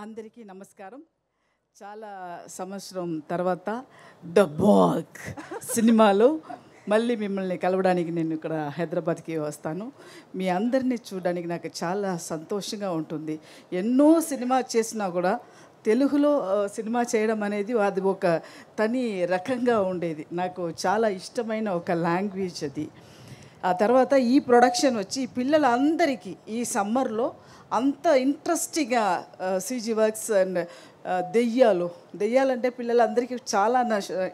అందరికీ నమస్కారం. చాలా సంవత్సరం తర్వాత ద బాగ్ సినిమాలో మళ్ళీ మిమ్మల్ని కలవడానికి నేను ఇక్కడ హైదరాబాద్కి వస్తాను. మీ అందరినీ చూడడానికి నాకు చాలా సంతోషంగా ఉంటుంది. ఎన్నో సినిమా చేసినా కూడా తెలుగులో సినిమా చేయడం అనేది అది ఒక తని రకంగా ఉండేది. నాకు చాలా ఇష్టమైన ఒక లాంగ్వేజ్ అది. ఆ తర్వాత ఈ ప్రొడక్షన్ వచ్చి పిల్లలందరికీ ఈ సమ్మర్లో అంత ఇంట్రెస్టింగ్గా సీజీ వర్క్స్ అండ్ దెయ్యాలంటే పిల్లలందరికీ చాలా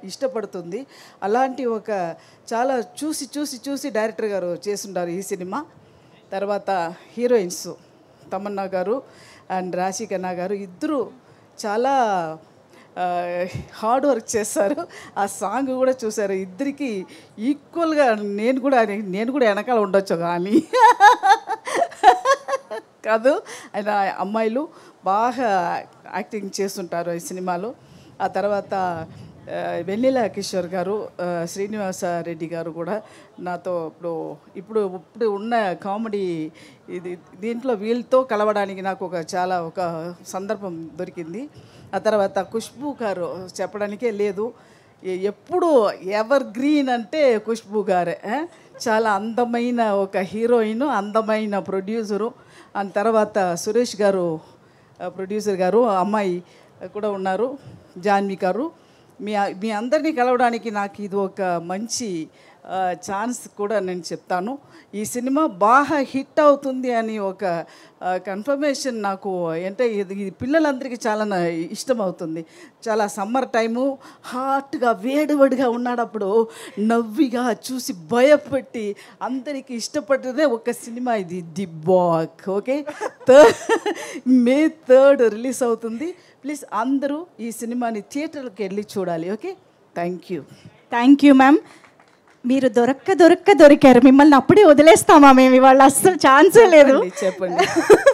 ఇష్టపడుతుంది. అలాంటి ఒక చాలా చూసి డైరెక్టర్ గారు చేస్తుంటారు ఈ సినిమా. తర్వాత హీరోయిన్స్ తమన్నా గారు అండ్ రాశి ఖన్నా గారు ఇద్దరు చాలా హార్డ్ వర్క్ చేస్తారు. ఆ సాంగ్ కూడా చూసారు. ఇద్దరికి ఈక్వల్గా నేను కూడా వెనకాల ఉండొచ్చు కానీ కాదు, ఆయన అమ్మాయిలు బాగా యాక్టింగ్ చేస్తుంటారు ఈ సినిమాలో. ఆ తర్వాత వెన్నెల కిషోర్ గారు, శ్రీనివాస రెడ్డి గారు కూడా నాతో ఇప్పుడు ఉన్న కామెడీ దీంట్లో వీళ్ళతో కలవడానికి నాకు ఒక సందర్భం దొరికింది. ఆ తర్వాత ఖుష్బూ గారు చెప్పడానికే లేదు, ఎప్పుడు ఎవర్ గ్రీన్ అంటే ఖుష్బూ గారే. చాలా అందమైన ఒక హీరోయిన్, అందమైన ప్రొడ్యూసరు. ఆ తర్వాత సురేష్ గారు ప్రొడ్యూసర్ గారు, అమ్మాయి కూడా ఉన్నారు జాన్వి గారు. మీ అందరినీ కలవడానికి నాకు ఇది ఒక మంచి ఛాన్స్ కూడా నేను చెప్తాను. ఈ సినిమా బాగా హిట్ అవుతుంది అని ఒక కన్ఫర్మేషన్ నాకు అంటే ఇది పిల్లలందరికీ చాలా ఇష్టమవుతుంది. చాలా సమ్మర్ టైము హాట్గా వేడిగా ఉన్నాడప్పుడు నవ్విగా చూసి భయపెట్టి అందరికీ ఇష్టపడ్డదే ఒక సినిమా ఇది, the Baak. Okay, May 3rd release అవుతుంది. ప్లీజ్ అందరూ ఈ సినిమాని థియేటర్కి వెళ్ళి చూడాలి. Okay, thank you ma'am. మీరు దొరికారు. మిమ్మల్ని అప్పుడే వదిలేస్తామా మేము? ఇవాళ అస్సలు ఛాన్సే లేదు. చెప్పండి,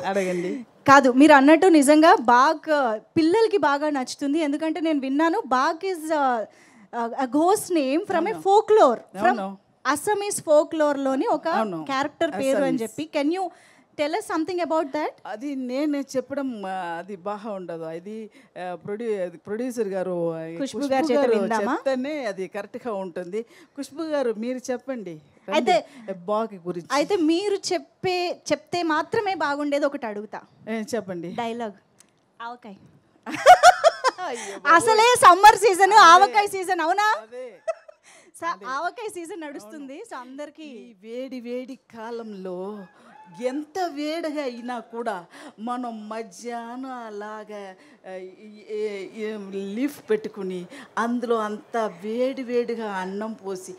అడగండి. కాదు, మీరు అన్నట్టు నిజంగా బాగ్ పిల్లలకి బాగా నచ్చుతుంది. ఎందుకంటే నేను విన్నాను బాగ్ is ghost name from a folklore, from Assamese ఫోక్లోర్లోని ఒక క్యారెక్టర్ పేరు అని చెప్పి. Can you tell us something about that? అది నేను చెప్పడం అది బాగా ఉండదు. అది ప్రొడ్యూసర్ గారు ఖుష్బూ గారు చెప్తేనే అది కరెక్ట్గా ఉంటుంది. ఖుష్బూ గారు మీరు చెప్పండి అయితే బాగ్ గురించి. అయితే మీరు చెప్తే మాత్రమే బాగుండేది. ఒకటి అడుగుతా, చెప్పండి. డైలాగ్ ఆవకాయ. అసలే సమ్మర్ సీజన్, ఆవకాయ సీజన్. అవునా? ఆవకాయ సీజన్ నడుస్తుంది. సో అందరికి వేడి కాలంలో ఎంత వేడిగా అయినా కూడా మనం మధ్యాహ్నం అలాగా లీఫ్ పెట్టుకుని అందులో అంత వేడిగా అన్నం పోసి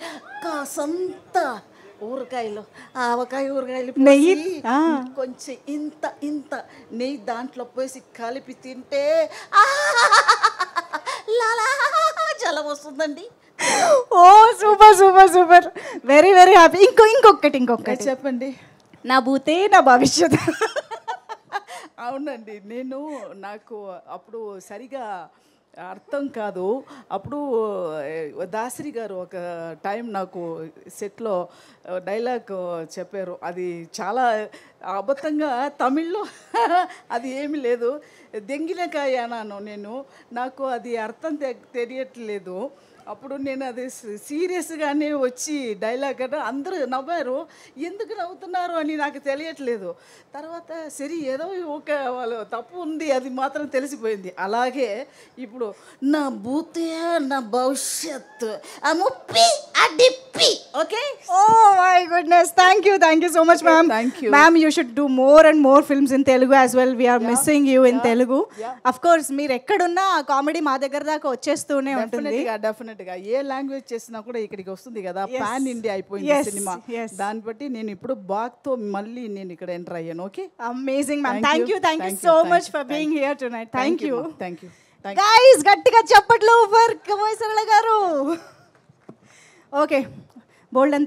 కాసంత ఊరకాయలు, ఊరకాయలు నెయ్యి కొంచెం ఇంత నెయ్యి దాంట్లో పోసి కలిపి తింటే జలం వస్తుందండి. ఓ సూపర్, వెరీ హ్యాపీ. ఇంకొకటి చెప్పండి. నా భూతే నా భవిష్యత్. అవునండి, నాకు అప్పుడు సరిగా అర్థం కాదు. అప్పుడు దాసరి గారు ఒక టైం నాకు సెట్లో డైలాగ్ చెప్పారు. అది చాలా అబద్ధంగా తమిళ్లో అది ఏమీ లేదు. దెంగిలకాయ అన్నాను నాకు అది అర్థం తెలియట్లేదు. అప్పుడు నేను అది సీరియస్గానే వచ్చి డైలాగ్ అంటే అందరూ నవ్వారు. ఎందుకు నవ్వుతున్నారు అని నాకు తెలియట్లేదు. తర్వాత సరే ఏదో ఒక వాళ్ళు తప్పు ఉంది అది మాత్రం తెలిసిపోయింది. అలాగే ఇప్పుడు నా భూతే నా భవిష్యత్తు okay. Oh my goodness, thank you so much ma'am. Ma'am, you should do more and more films in Telugu as well. We are missing you in Telugu. Of course, మీరు ఎక్కడున్నా కామెడీ మా దగ్గర దాకా వచ్చేస్తూనే ఉంటుంది. డెఫినెట్గా ఏ లాంగ్వేజ్ చేసినా కూడా ఇక్కడికి వస్తుంది కదా. పాన్ ఇండియా అయిపోయింది సినిమా. దాన్ని బట్టి నేను ఇప్పుడు బాగ్తో మళ్ళీ నేను ఇక్కడ ఎంటర్ అయ్యాను. Okay, amazing ma'am. Thank you so much for being here tonight. Thank you guys. గట్టిగా చప్పట్లు ఫర్ కమోయ్ సరళ గారు. ఓకే, బోల్డ్ అంతా